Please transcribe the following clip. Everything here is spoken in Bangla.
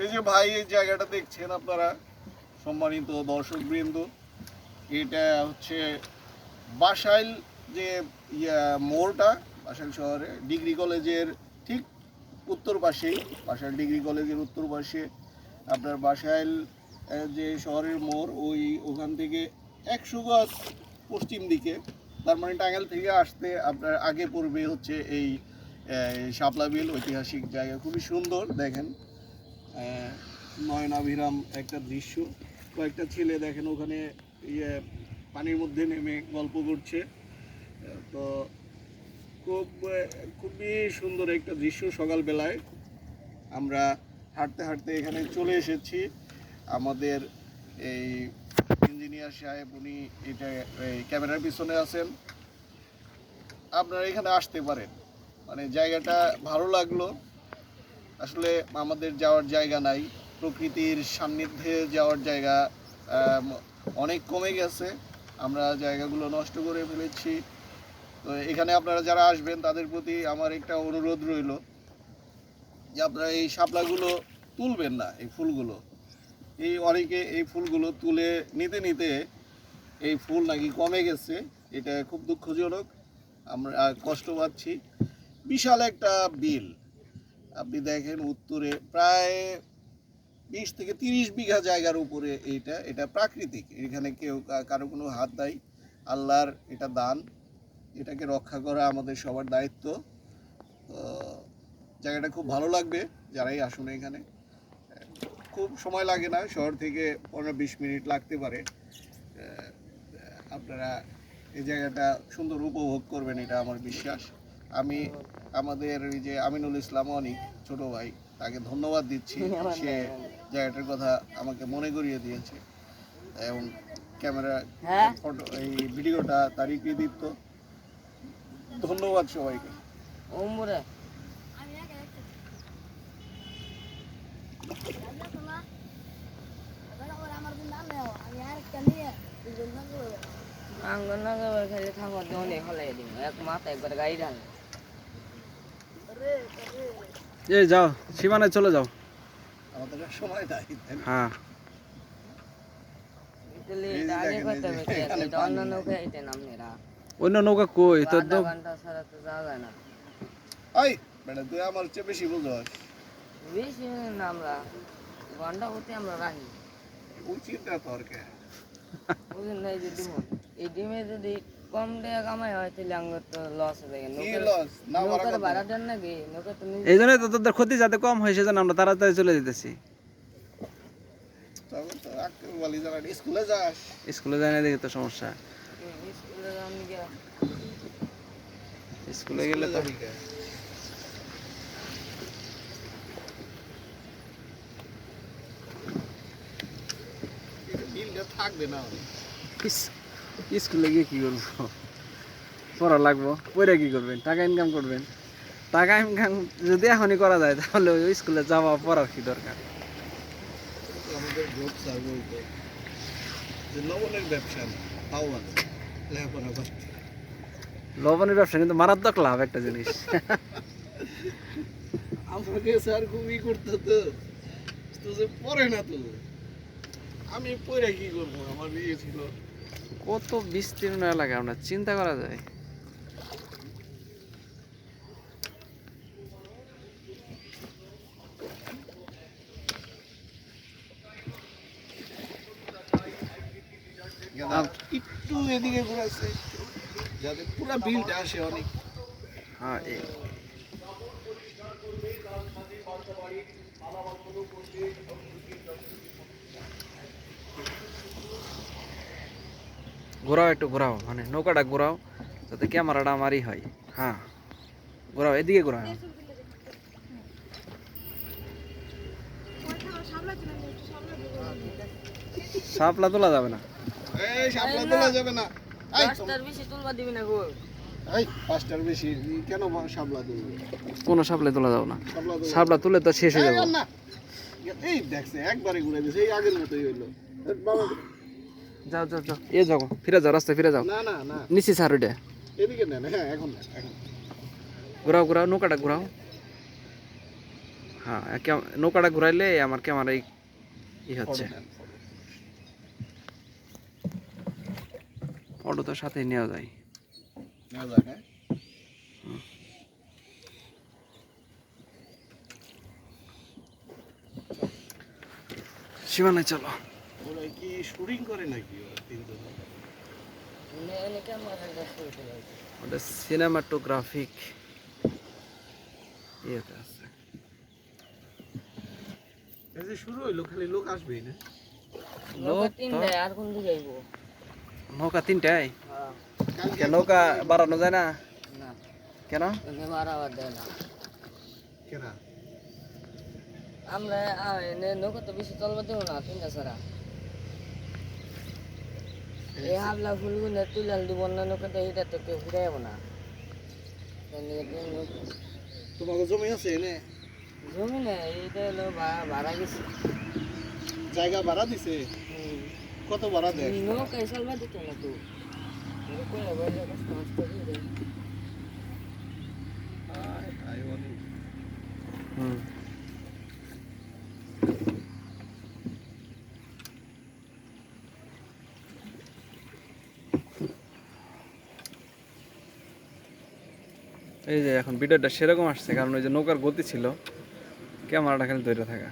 এই যে ভাই এই জায়গাটা দেখছেন আপনারা সম্মানিত দর্শকবৃন্দ, এটা হচ্ছে বাসাইল যে মোড়টা, বাসাইল শহরে ডিগ্রি কলেজের ঠিক উত্তর পাশেই, বাসাইল ডিগ্রি কলেজের উত্তর পাশে আপনার বাসাইল যে শহরের মোড়, ওখান থেকে 100 গজ পশ্চিম দিকে, তার মানে টাঙ্গাইল থেকে আসতে আপনার আগে পড়বে হচ্ছে এই শাপলা বিল। ঐতিহাসিক জায়গা, খুবই সুন্দর। দেখেন নয়নাভিরাম একটা দৃশ্য। কয়েকটা ছেলে দেখেন ওখানে পানির মধ্যে নেমে গল্প করছে। তো খুবই সুন্দর একটা দৃশ্য। সকালবেলায় আমরা হাঁটতে হাঁটতে এখানে চলে এসেছি। আমাদের এই ইঞ্জিনিয়ার সাহেব উনি এটা ক্যামেরার পিছনে আছেন। আপনারা এখানে আসতে পারেন, মানে জায়গাটা ভালো লাগলো। আসলে আমাদের যাওয়ার জায়গা নাই, প্রকৃতির সান্নিধ্যে যাওয়ার জায়গা অনেক কমে গেছে, আমরা জায়গাগুলো নষ্ট করে ফেলেছি। তো এখানে আপনারা যারা আসবেন তাদের প্রতি আমার একটা অনুরোধ রইল যে আপনারা এই শাপলাগুলো তুলবেন না, এই ফুলগুলো। অনেকে এই ফুলগুলো তুলে নিতে নিতে এই ফুল নাকি কমে গেছে, এটা খুব দুঃখজনক, আমরা কষ্ট পাচ্ছি। বিশাল একটা বিল, আপনি দেখেন উত্তরে প্রায় 20 থেকে 30 বিঘা জায়গার উপরে এটা প্রাকৃতিক, এখানে কেউ কারো কোনো হাত নাই, আল্লাহর এটা দান, এটাকে রক্ষা করা আমাদের সবার দায়িত্ব। জায়গাটা খুব ভালো লাগবে যারাই আসুন এখানে। খুব সময় লাগে না, শহর থেকে 15-20 মিনিট লাগতে পারে। আপনারা এই জায়গাটা সুন্দর উপভোগ করবেন, এটা আমার বিশ্বাস। আমি আমাদের ওই যে আমিনুল ইসলাম অনিক ছোট ভাই, তাকে ধন্যবাদ দিচ্ছি, সে জায়গাটার কথা আমাকে মনে করিয়ে দিয়েছে এবং ক্যামেরা ফটো এই ভিডিওটা তারই কৃতিত্ব। ধন্যবাদ সবাইকে। যাও সীমানায় চলে যাও। আমাদের সময় নাই। হ্যাঁ অন্য নৌকা কই তোর তো ওই বেটা তুই আমার চেয়ে বেশি বুঝস। বেশি না, আমরা ঘন্টা হতে আমরা রাখি উচিতটা তোর কে বুঝলেন না। এই যে ডিম, এই ডিমে যদি কম টাকা কামাই হয় তাহলে আমার তো লস হয়ে গেল। নৌকার ভাড়া দেন নাকি? নৌকা তো এই জন্যই তো তোদের ক্ষতি যাতে কম হয় সেজন্য আমরা তাড়াতাড়ি চলে যেতেছি। স্কুলে যাস? স্কুলে যায় না দেখে তো সমস্যা। স্কুলে যাওয়ার নিকে স্কুলে গেলে তো থাকবে না। স্কুলে গিয়ে কি করবো? পড়া লাগবো, পড়ে কি করবেন? টাকা ইনকাম করবেন। টাকা ইনকাম যদি এখনই করা যায় তাহলে ওই স্কুলে যাওয়া পড়ার কি দরকার? আমাদের গ্রুপ সার্ভে হইতো যে লবণের ব্যবসা তাও আছে, লেখাপড়া করতে। লবণের ব্যবসা কিন্তু মারাত্মক লাভ একটা জিনিস। আমাকে স্যার খুবই করতো তো, তো যে পড়ে না তো, আমি পড়ে কি করবো? আমার বিয়ে ছিল। কত বিস্তীর্ণ এলাকা আপনার চিন্তা করা যায়। একটু এদিকে ঘুরাচ্ছে যাতে পুরো বিলটা আসে অনেক। হ্যাঁ ঘোরাও, একটু ঘোরাও, মানে নৌকাটা ঘোরাও যাতে ক্যামেরাটা আমারই হয়। হ্যাঁ ঘোরাও, এদিকে ঘোরাও। শাপলা তোলা যাবে না, এই শাপলা তোলা যাবে না। এই 5টার বেশি তুলবা দিবি না গো। এই 5টার বেশি কেন শাপলা তুলবে? কোনো শাপলা তোলা যাবে না। শাপলা তোলা শাপলা তুলে তো শেষ হয়ে যাবে। না এই দেখছে একবারে ঘুরে দিছে, এই আগের মতোই হইলো। বাবা যাও যাও যাও, এ যাও, ফিরে যাও, রাস্তায় ফিরে যাও। না না না নিচে স্যার ওইটা এদিকে নেন। হ্যাঁ এখন নেন, এখন ঘোরাও ঘোরাও, নৌকাটা ঘোরাও। হ্যাঁ নৌকাটা ঘুরাইলে আমার ক্যামেরাই হচ্ছে। ফটো তো সাথে নেওয়া যায়। নেওয়া যায়, হ্যাঁ। সীমানায় চলো। ওরা কি শুটিং করে নাকি ওরা তিনজন? এনে ক্যামেরার কাছে উঠে যাচ্ছে। ওটা সিনেমাটোগ্রাফিক ইয়েতে আছে। এই যে শুরু হইলো, খালি লোক আসবেই না? নৌকা তিনটায়, আর কোন দিকে যাইবো? নৌকা 3টায়? হ্যাঁ। কেন নৌকা বাড়ানো যায় না? না, কেন? এনে বাড়াবার দেয় না। কেনা আমরা এনে নৌকা তো বেশি চলবার দেবো না, তিনটা ছাড়া। এই হাবলা ফুলগুলো তুলে দিব না, নৌকাটা এটা তো কেউ ঘুরে যাবো না। তোমাকে জমি আছে এনে? জমি না, এটা হলো ভাড়া গেছে। জায়গা ভাড়া দিছে? কত ভাড়া দেয়? নৌকায় চলবার দিত না তো। হুম। এই যে এখন ভিডিওটা সেরকম আসছে কারণ ওই যে নৌকার গতি ছিল, ক্যামেরাটা খালি ধরে থাকা।